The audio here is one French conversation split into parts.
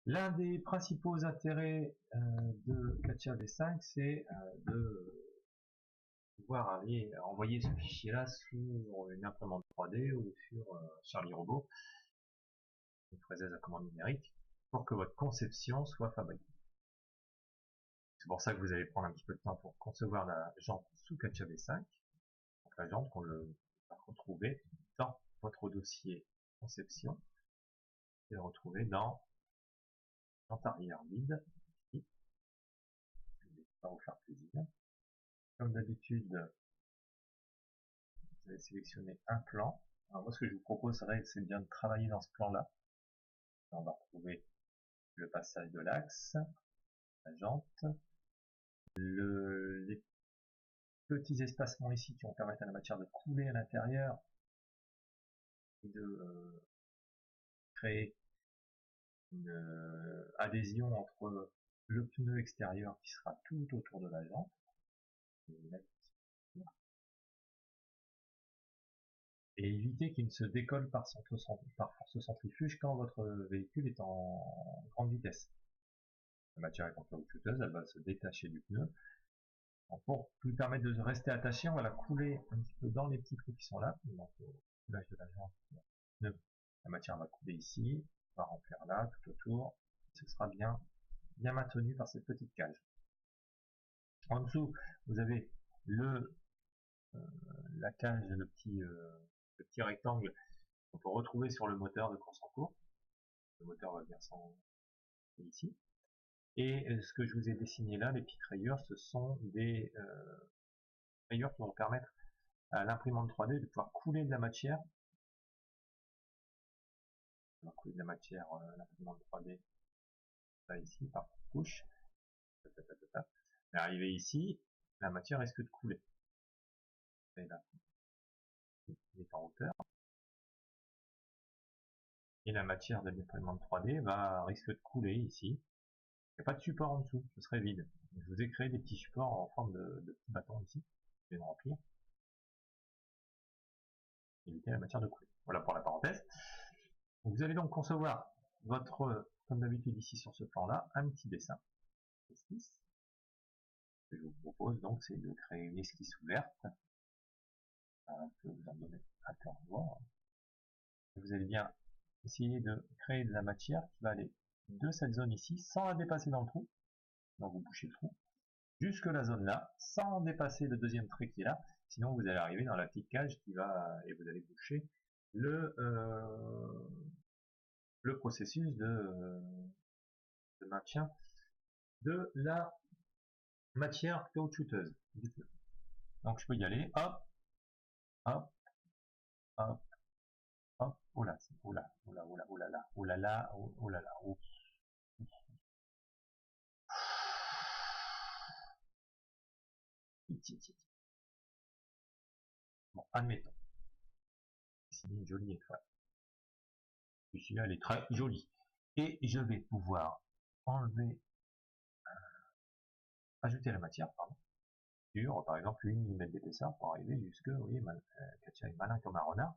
L'un des principaux intérêts de Katia V5, c'est de pouvoir aller envoyer ce fichier-là sur une imprimante 3D ou sur Charlie Robot, une fraiseuse à commande numérique, pour que votre conception soit fabriquée. C'est pour ça que vous allez prendre un petit peu de temps pour concevoir la jante sous Katia V5, donc la jante qu'on va retrouver dans votre dossier conception, et le retrouver dans jante arrière vide. Je vais pas vous faire plaisir. Comme d'habitude, vous allez sélectionner un plan. Alors moi, ce que je vous proposerais, c'est bien de travailler dans ce plan-là. On va retrouver le passage de l'axe, la jante, les petits espacements ici qui vont permettre à la matière de couler à l'intérieur et de créer une adhésion entre le pneu extérieur qui sera tout autour de la jante et éviter qu'il ne se décolle par force centrifuge quand votre véhicule est en grande vitesse. La matière étant caoutchouteuse, elle va se détacher du pneu. Donc pour lui permettre de rester attaché, on va la couler un petit peu dans les petits trous qui sont là. Donc au coulage de la jante, la matière va couler ici, on va remplir là, tout autour. Ce sera bien maintenu par cette petite cage. En dessous, vous avez la cage, le petit rectangle qu'on peut retrouver sur le moteur de course en cours. Le moteur va bien s'en ici. Et ce que je vous ai dessiné là, les petites rayures, ce sont des rayures qui vont permettre à l'imprimante 3D de pouvoir couler de la matière. On va couler de la matière, l'imprimante 3D, là ici, par couche. Et arrivé ici, la matière risque de couler. Et là, il est en hauteur. Et la matière de l'imprimante 3D risque de couler ici. Il n'y a pas de support en dessous, ce serait vide. Donc, je vous ai créé des petits supports en forme de petits bâtons ici. Je vais le remplir. Éviter la matière de couler. Voilà pour la parenthèse. Donc, vous allez donc concevoir comme d'habitude ici sur ce plan-là, un petit dessin. Esquisse. Ce que je vous propose donc, c'est de créer une esquisse ouverte. Je vais vous en donner un peu en voir. Vous allez bien essayer de créer de la matière qui va aller de cette zone ici, sans la dépasser dans le trou. Donc vous bouchez le trou. Jusque la zone là, sans dépasser le deuxième trait qui est là. Sinon vous allez arriver dans la petite cage qui va, et vous allez boucher le processus de maintien de la matière caoutchouteuse. Donc je peux y aller, hop, hop, hop, hop, oh là, oh là, oh là, oh là, oh là là, oh là là, oh là là, oh. Bon, admettons. C'est une jolie étoile. Celui-là, elle est très jolie. Et je vais pouvoir enlever, ajouter la matière, pardon, sur, par exemple, 8 mm d'épaisseur pour arriver jusque, vous voyez, Katia est malin comme un renard,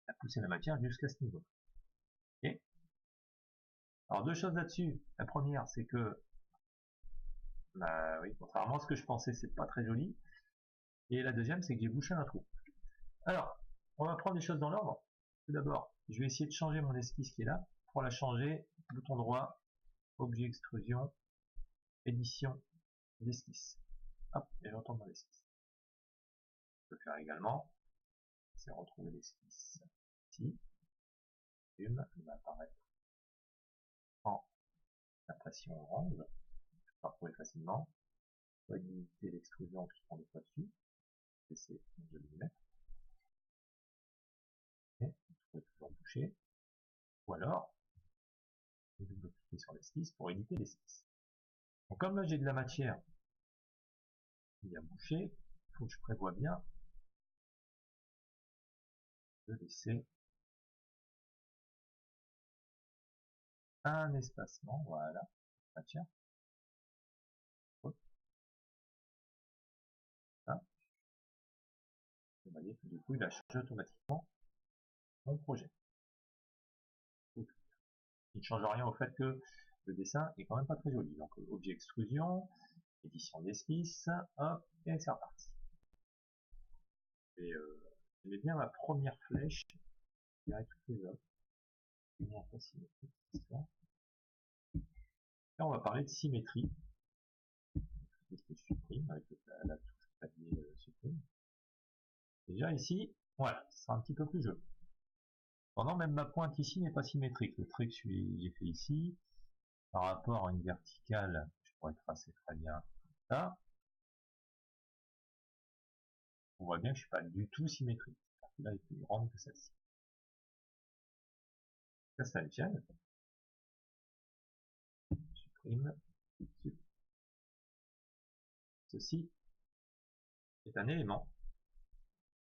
à pousser la matière jusqu'à ce niveau. Et, alors deux choses là-dessus. La première, c'est que, oui, contrairement à ce que je pensais, c'est pas très joli. Et la deuxième, c'est que j'ai bouché un trou. Alors, on va prendre les choses dans l'ordre. Tout d'abord, je vais essayer de changer mon esquisse qui est là. Pour la changer, bouton droit, objet extrusion, édition d'esquisse. Hop, et je retourne dans l'esquisse. Je peux faire également, c'est retrouver l'esquisse ici. Il va apparaître en impression orange. Je peux retrouver facilement. On va limiter l'extrusion en cliquant deux fois dessus. C'est je vais le mettre. Et vous pouvez toujours boucher. Ou alors, je vais double-cliquer sur l'esquisse pour éditer l'esquisse. Donc comme là j'ai de la matière qui a bouché, il faut que je prévoie bien de laisser un espacement, voilà, matière. Hop. Là. Vous voyez que du coup il a changé automatiquement mon projet. Il ne change rien au fait que le dessin est quand même pas très joli. Donc objet extrusion, édition d'esquisse, hop, et c'est reparti. Et j'aimais bien ma première flèche, je dirais toutes les autres. Là, on va parler de symétrie. Je supprime avec la touche clavier supprime. Déjà ici, voilà, ce sera un petit peu plus joli. Pendant même ma pointe ici n'est pas symétrique. Le trait que j'ai fait ici, par rapport à une verticale, je pourrais tracer très bien ça. On voit bien que je suis pas du tout symétrique. Là, il est plus grande que celle-ci. Ça le tienne. Supprime. Ceci est un élément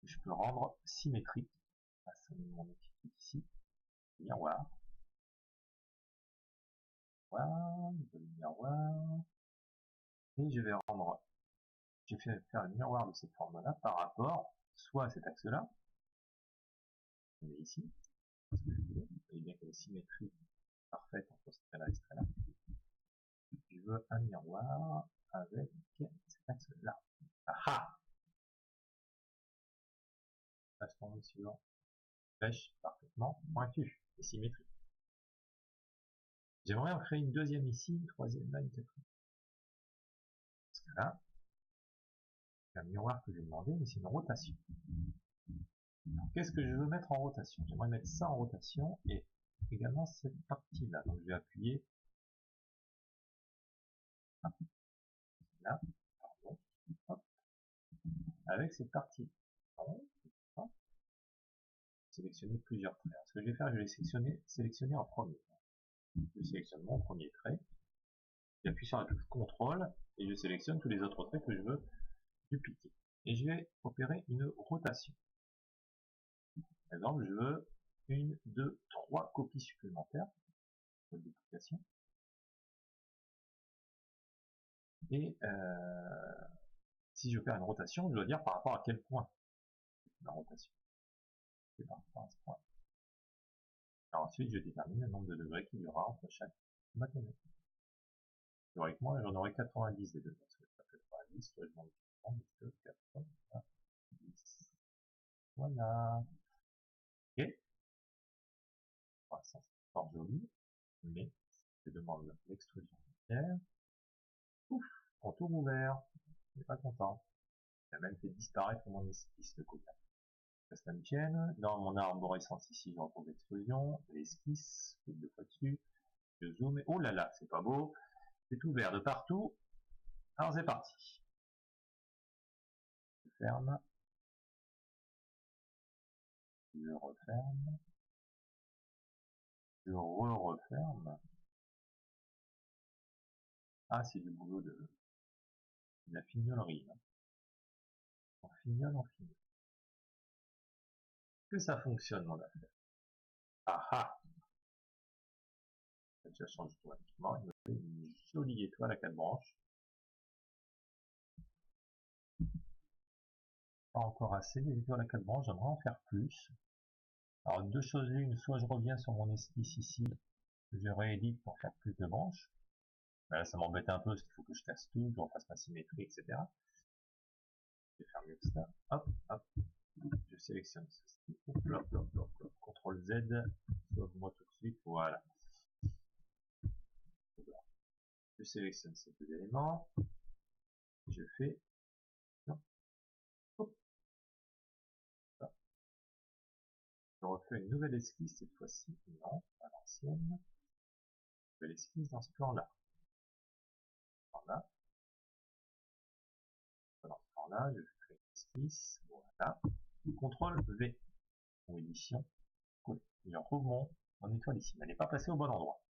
que je peux rendre symétrique. Ça met mon étiquette ici. Miroir. Voilà, miroir. Et je vais rendre, je vais faire un miroir de cette forme-là par rapport soit à cet axe-là, mais ici, parce que je voulais, vous voyez bien qu'il y a une symétrie parfaite entre ce trait-là et ce trait-là. Je veux un miroir avec cet axe-là. Ah! Passons sur flèche parfaitement pointue et symétrique. J'aimerais en créer une deuxième ici, une troisième là, une quatrième. Parce que là, c'est un miroir que j'ai demandé, mais c'est une rotation. Qu'est-ce que je veux mettre en rotation? J'aimerais mettre ça en rotation et également cette partie-là. Donc je vais appuyer là, pardon, hop, avec cette partie. Sélectionner plusieurs traits. Ce que je vais faire, je vais sélectionner en premier. Je sélectionne mon premier trait, j'appuie sur la touche CTRL et je sélectionne tous les autres traits que je veux dupliquer. Et je vais opérer une rotation. Par exemple, je veux une, deux, trois copies supplémentaires de duplication. Et si je opère une rotation, je dois dire par rapport à quel point la rotation. C'est par rapport à ce point. Alors ensuite, je détermine le nombre de degrés qu'il y aura entre chaque matériau. Théoriquement, j'en aurai 90 des degrés. Soit 90, soit je m'en dis 90. Voilà. Ok. Enfin, ça c'est fort joli, mais je demande l'extrusion entière. Ouf, contour ouvert. Je suis pas content. Il a même fait disparaître mon esquisse de copain. Ça me tienne. Dans mon arborescence ici, je retrouve l'extrusion, l'esquisse, je clique deux fois dessus, je zoome, et oh là là, c'est pas beau, c'est ouvert de partout. Alors c'est parti. Je ferme. Je referme. Je referme. Ah, c'est du boulot de la fignolerie. On fignole, on fignole. Que ça fonctionne, mon affaire. Ah ah. Ça change automatiquement. Il me fait une jolie étoile à 4 branches. Pas encore assez, les étoiles à 4 branches, j'aimerais en faire plus. Alors deux choses l'une, soit je reviens sur mon esquisse ici, je réédite pour faire plus de branches. Ben là ça m'embête un peu parce qu'il faut que je casse tout, que je refasse ma symétrie, etc. Je vais faire mieux que ça. Hop, hop. Je sélectionne ceci. Hop, hop, hop, hop. CTRL Z. Sauve-moi tout de suite. Voilà. Je sélectionne ces deux éléments. Je fais. Non. Hop. Je refais une nouvelle esquisse cette fois-ci. Non, à l'ancienne. Nouvelle esquisse dans ce plan-là. Là. Dans ce plan-là, je fais une esquisse. Voilà. CTRL V. Ou édition. Je retrouve mon étoile ici. Elle n'est pas placée au bon endroit.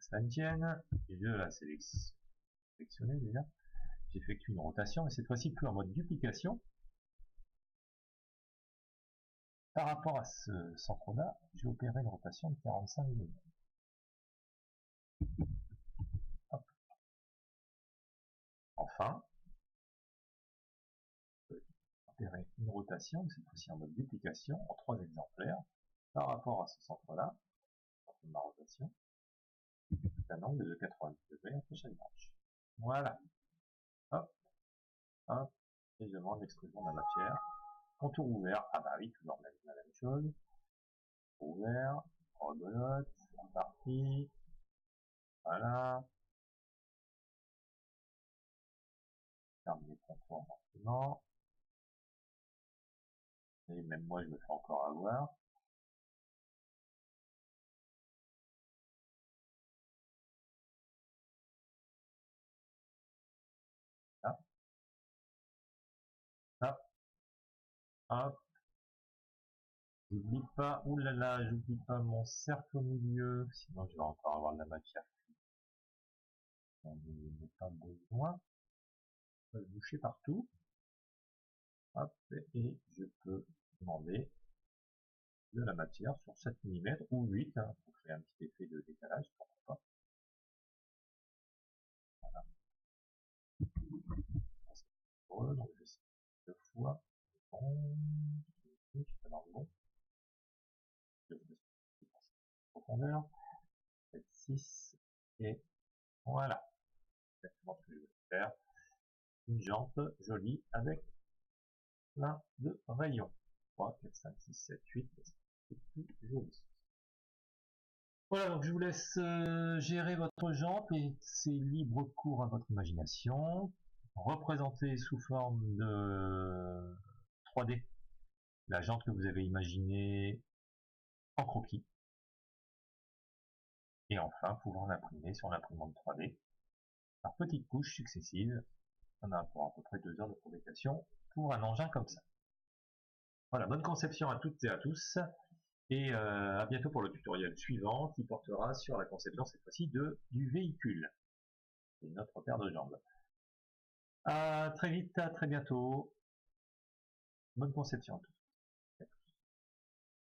Ça me tienne. Je la sélectionner déjà. J'effectue une rotation, et cette fois-ci plus en mode duplication. Par rapport à ce centre-là, j'ai opéré une rotation de 45 degrés. Hop. Enfin, je peux opérer une rotation, cette fois-ci en mode duplication, en 3 exemplaires, par rapport à ce centre-là, ma rotation. Ça un angle de 90 degrés entre chaque branche. Voilà. Hop, hop, et je demande l'extrusion de la matière. Contour ouvert, ah bah oui, toujours la même chose. Ouvert, rebelote, c'est parti. Voilà. Ferme les contours maintenant. Et même moi, je me fais encore avoir. Là. Là. Hop. J'oublie pas, oulala, j'oublie pas mon cercle au milieu, sinon je vais encore avoir de la matière. On n'est pas besoin. Je peux boucher partout. Hop, et je peux demander de la matière sur 7 mm ou 8 hein, pour créer un petit effet de décalage, pourquoi pas. Voilà. Donc je sais 2 fois. Bon, je suis pas dans le bon. Profondeur. 6 et voilà. Exactement ce que je voulais faire. Une jante jolie avec plein de rayons. 3, 4, 5, 6, 7, 8. C'est plus joli. Voilà, donc je vous laisse gérer votre jante et c'est libre cours à votre imagination. Représentez sous forme de 3D la jante que vous avez imaginée en croquis. Et enfin, pouvoir l'imprimer sur l'imprimante 3D par petites couches successives. On a pour à peu près 2 heures de fabrication pour un engin comme ça. Voilà, bonne conception à toutes et à tous. Et à bientôt pour le tutoriel suivant qui portera sur la conception cette fois-ci du véhicule. C'est notre paire de jambes. À très vite, à très bientôt. Bonne conception à tous.